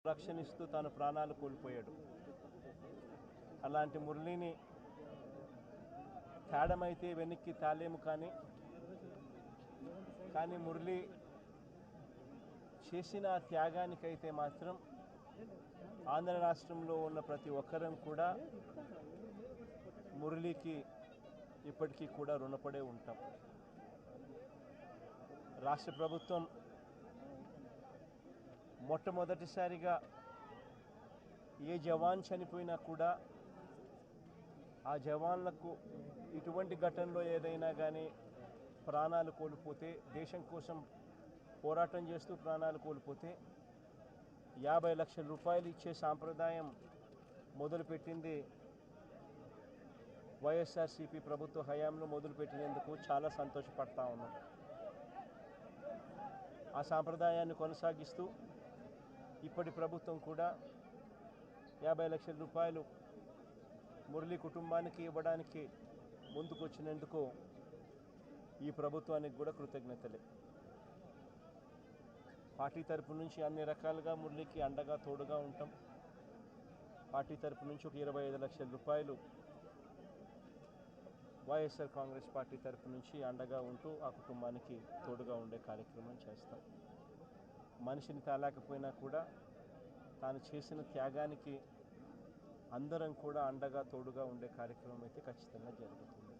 రక్షణిస్తూ తాను ప్రాణాలు కోల్పోయాడు. అలాంటి మురళిని తేడమైతే వెనక్కి తాలేము, కానీ మురళి చేసిన త్యాగానికైతే మాత్రం ఆంధ్ర రాష్ట్రంలో ఉన్న ప్రతి ఒక్కరం కూడా మురళికి ఇప్పటికీ కూడా రుణపడే ఉంటాం. రాష్ట్ర ప్రభుత్వం మొట్టమొదటిసారిగా ఏ జవాన్ చనిపోయినా కూడా ఆ జవాన్లకు ఇటువంటి ఘటనలో ఏదైనా కానీ ప్రాణాలు కోల్పోతే, దేశం కోసం పోరాటం చేస్తూ ప్రాణాలు కోల్పోతే 50 లక్షల రూపాయలు ఇచ్చే సాంప్రదాయం మొదలుపెట్టింది వైఎస్ఆర్సీపీ ప్రభుత్వ హయాంలో మొదలుపెట్టినందుకు చాలా సంతోషపడతా ఉన్నాం. ఆ సాంప్రదాయాన్ని కొనసాగిస్తూ ఇప్పటి ప్రభుత్వం కూడా 50 లక్షల రూపాయలు మురళి కుటుంబానికి ఇవ్వడానికి ముందుకొచ్చినందుకు ఈ ప్రభుత్వానికి కూడా కృతజ్ఞతలే. పార్టీ తరపు నుంచి అన్ని రకాలుగా మురళికి అండగా తోడుగా ఉంటాం. పార్టీ తరపు నుంచి ఒక 25 లక్షల రూపాయలు వైఎస్ఆర్ కాంగ్రెస్ పార్టీ తరపు నుంచి అండగా ఉంటూ ఆ కుటుంబానికి తోడుగా ఉండే కార్యక్రమం చేస్తాం. మనిషిని తేలేకపోయినా కూడా తాను చేసిన త్యాగానికి అందరం కూడా అండగా తోడుగా ఉండే కార్యక్రమం అయితే ఖచ్చితంగా జరుగుతుంది.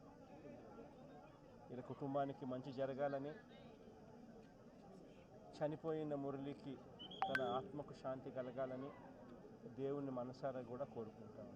ఇలా కుటుంబానికి మంచి జరగాలని, చనిపోయిన మురళికి తన ఆత్మకు శాంతి కలగాలని దేవుని మనసారా కూడా కోరుకుంటాను.